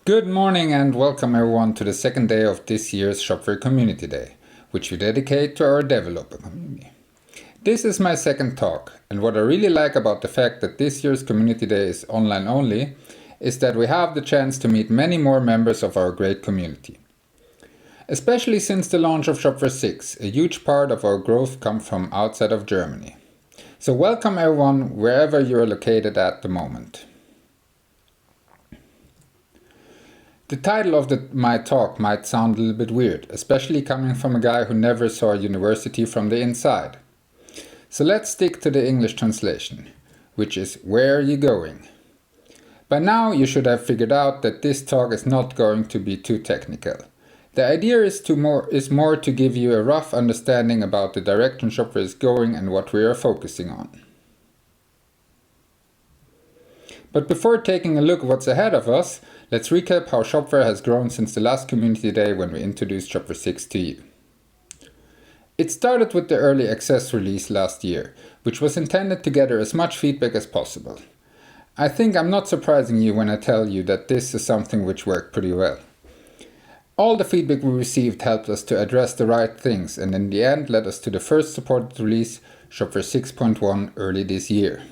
Good morning and welcome everyone to the second day of this year's Shopware Community Day, which we dedicate to our developer community. This is my second talk, and what I really like about the fact that this year's Community Day is online only is that we have the chance to meet many more members of our great community. Especially since the launch of Shopware 6, a huge part of our growth comes from outside of Germany. So welcome everyone wherever you are located at the moment. The title of my talk might sound a little bit weird, especially coming from a guy who never saw a university from the inside. So let's stick to the English translation, which is Where are you going? By now you should have figured out that this talk is not going to be too technical. The idea is more to give you a rough understanding about the direction Shopware is going and what we are focusing on. But before taking a look at what's ahead of us, let's recap how Shopware has grown since the last Community Day when we introduced Shopware 6 to you. It started with the early access release last year, which was intended to gather as much feedback as possible. I think I'm not surprising you when I tell you that this is something which worked pretty well. All the feedback we received helped us to address the right things and in the end led us to the first supported release, Shopware 6.1, early this year.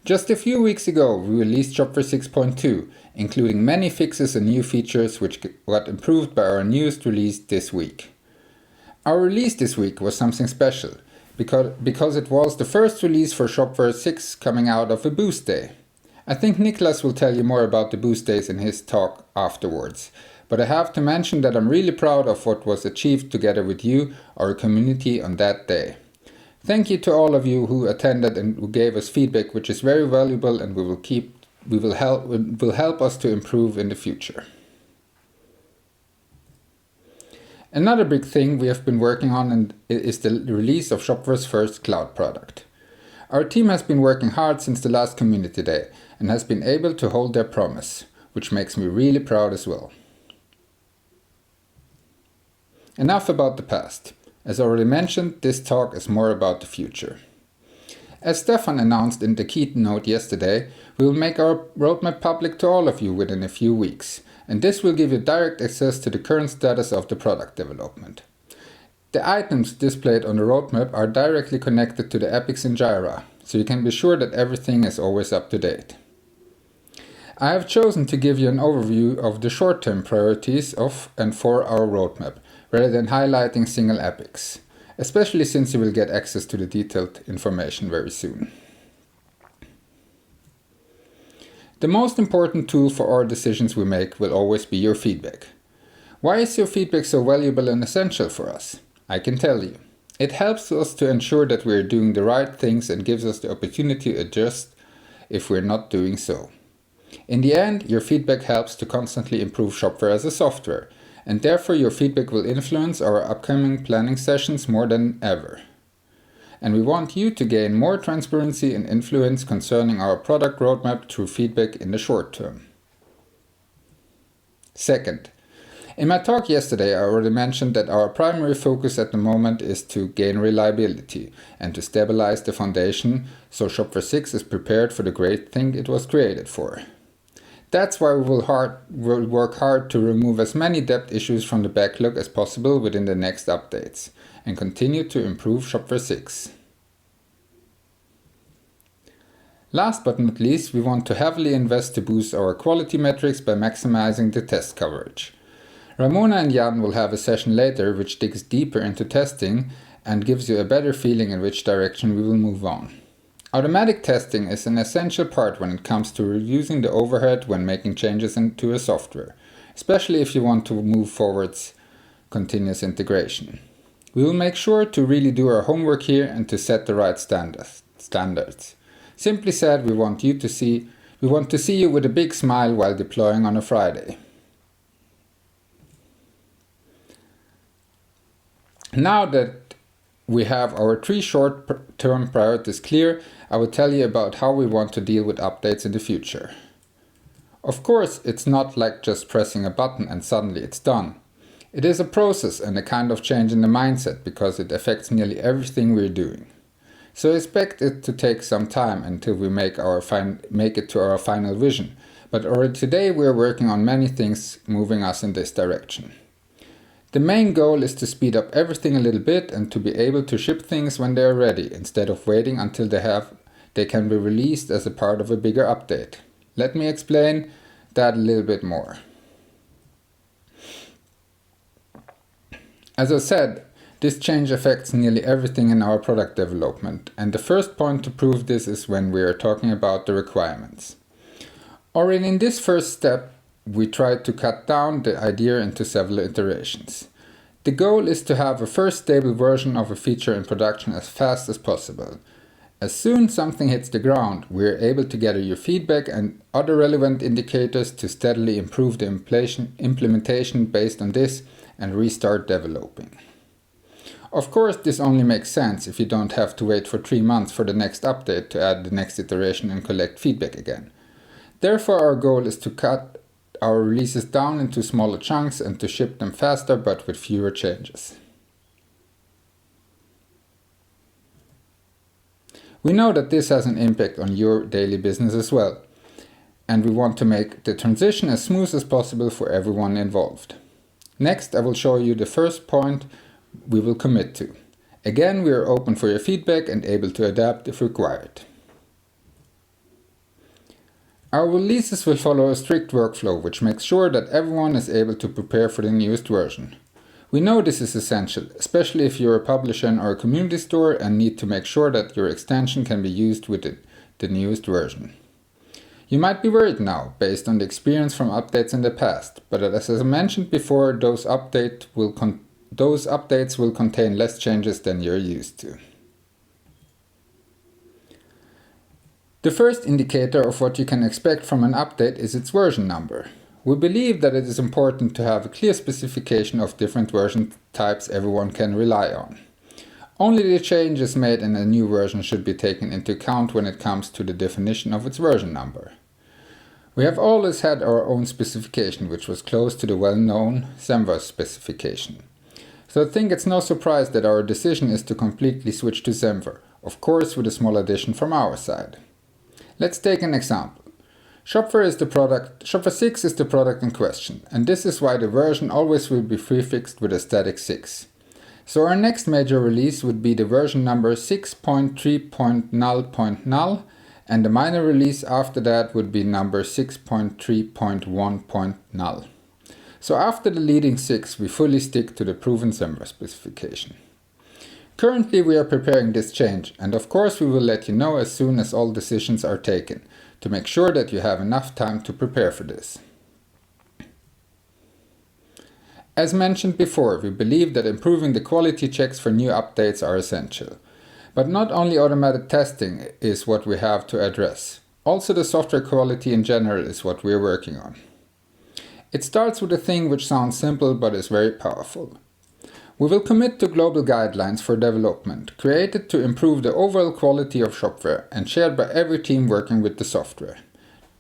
Just a few weeks ago, we released Shopware 6.2, including many fixes and new features which got improved by our newest release this week. Our release this week was something special, because it was the first release for Shopware 6 coming out of a boost day. I think Niklas will tell you more about the boost days in his talk afterwards, but I have to mention that I'm really proud of what was achieved together with you, our community, on that day. Thank you to all of you who attended and who gave us feedback, which is very valuable and will help us to improve in the future. Another big thing we have been working on is the release of Shopware's first cloud product. Our team has been working hard since the last Community Day and has been able to hold their promise, which makes me really proud as well. Enough about the past. As already mentioned, this talk is more about the future. As Stefan announced in the keynote yesterday, we will make our roadmap public to all of you within a few weeks, and this will give you direct access to the current status of the product development. The items displayed on the roadmap are directly connected to the epics in Jira, so you can be sure that everything is always up to date. I have chosen to give you an overview of the short-term priorities of and for our roadmap, rather than highlighting single epics, especially since you will get access to the detailed information very soon. The most important tool for all decisions we make will always be your feedback. Why is your feedback so valuable and essential for us? I can tell you. It helps us to ensure that we are doing the right things and gives us the opportunity to adjust if we're not doing so. In the end, your feedback helps to constantly improve Shopware as a software, and therefore your feedback will influence our upcoming planning sessions more than ever. And we want you to gain more transparency and influence concerning our product roadmap through feedback in the short term. Second, in my talk yesterday I already mentioned that our primary focus at the moment is to gain reliability and to stabilize the foundation so Shopware 6 is prepared for the great thing it was created for. That's why we will work hard to remove as many debt issues from the backlog as possible within the next updates, and continue to improve Shopware 6. Last but not least, we want to heavily invest to boost our quality metrics by maximizing the test coverage. Ramona and Jan will have a session later which digs deeper into testing and gives you a better feeling in which direction we will move on. Automatic testing is an essential part when it comes to reducing the overhead when making changes into a software, especially if you want to move forwards continuous integration. We will make sure to really do our homework here and to set the right standards. Simply said, we want to see you with a big smile while deploying on a Friday. Now that we have our 3 short-term priorities clear, I will tell you about how we want to deal with updates in the future. Of course, it's not like just pressing a button and suddenly it's done. It is a process and a kind of change in the mindset because it affects nearly everything we're doing. So expect it to take some time until we make it to our final vision, but already today we are working on many things moving us in this direction. The main goal is to speed up everything a little bit and to be able to ship things when they are ready, instead of waiting until they can be released as a part of a bigger update. Let me explain that a little bit more. As I said, this change affects nearly everything in our product development, and the first point to prove this is when we are talking about the requirements. Already in this first step, we tried to cut down the idea into several iterations. The goal is to have a first stable version of a feature in production as fast as possible. As soon as something hits the ground, we are able to gather your feedback and other relevant indicators to steadily improve the implementation based on this and restart developing. Of course, this only makes sense if you don't have to wait for 3 months for the next update to add the next iteration and collect feedback again. Therefore, our goal is to cut our releases down into smaller chunks and to ship them faster but with fewer changes. We know that this has an impact on your daily business as well, and we want to make the transition as smooth as possible for everyone involved. Next, I will show you the first point we will commit to. Again, we are open for your feedback and able to adapt if required. Our releases will follow a strict workflow which makes sure that everyone is able to prepare for the newest version. We know this is essential, especially if you're a publisher or a community store and need to make sure that your extension can be used with the newest version. You might be worried now, based on the experience from updates in the past, but as I mentioned before, those updates will contain less changes than you're used to. The first indicator of what you can expect from an update is its version number. We believe that it is important to have a clear specification of different version types everyone can rely on. Only the changes made in a new version should be taken into account when it comes to the definition of its version number. We have always had our own specification, which was close to the well-known Semver specification. So I think it's no surprise that our decision is to completely switch to Semver, of course with a small addition from our side. Let's take an example. Shopware 6 is the product in question, and this is why the version always will be prefixed with a static 6. So our next major release would be the version number 6.3.0.0, and the minor release after that would be number 6.3.1.0. So after the leading 6, we fully stick to the proven Semver specification. Currently we are preparing this change, and of course we will let you know as soon as all decisions are taken, to make sure that you have enough time to prepare for this. As mentioned before, we believe that improving the quality checks for new updates are essential. But not only automated testing is what we have to address. Also the software quality in general is what we are working on. It starts with a thing which sounds simple but is very powerful. We will commit to global guidelines for development, created to improve the overall quality of Shopware and shared by every team working with the software.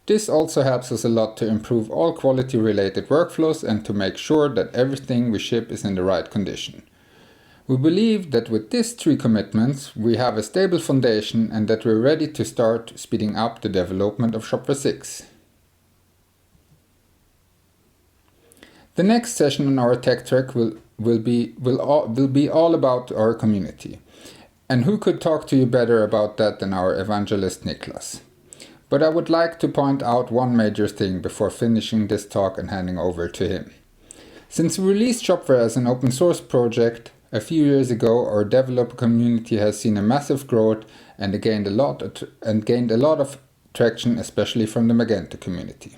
This also helps us a lot to improve all quality-related workflows and to make sure that everything we ship is in the right condition. We believe that with these 3 commitments, we have a stable foundation and that we're ready to start speeding up the development of Shopware 6. The next session on our tech track will be all about our community. And who could talk to you better about that than our evangelist Niklas? But I would like to point out one major thing before finishing this talk and handing over to him. Since we released Shopware as an open source project a few years ago, our developer community has seen a massive growth and gained a lot of traction, especially from the Magento community.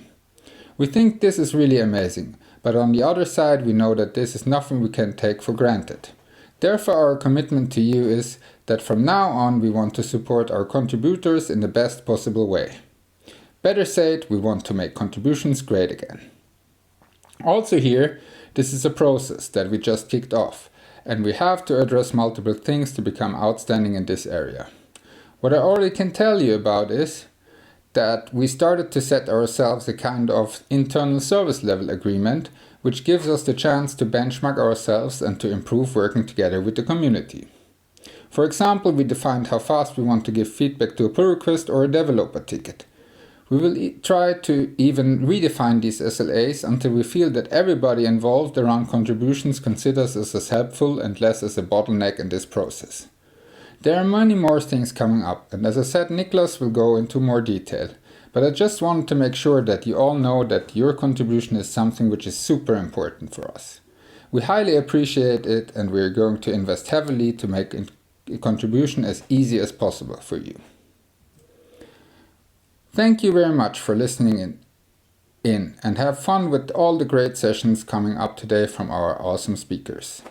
We think this is really amazing. But on the other side, we know that this is nothing we can take for granted. Therefore, our commitment to you is that from now on we want to support our contributors in the best possible way. Better said, we want to make contributions great again. Also here, this is a process that we just kicked off, and we have to address multiple things to become outstanding in this area. What I already can tell you about is that we started to set ourselves a kind of internal service level agreement, which gives us the chance to benchmark ourselves and to improve working together with the community. For example, we defined how fast we want to give feedback to a pull request or a developer ticket. We will try to even redefine these SLAs until we feel that everybody involved around contributions considers us as helpful and less as a bottleneck in this process. There are many more things coming up, and as I said, Niklas will go into more detail. But I just wanted to make sure that you all know that your contribution is something which is super important for us. We highly appreciate it, and we are going to invest heavily to make a contribution as easy as possible for you. Thank you very much for listening in and have fun with all the great sessions coming up today from our awesome speakers.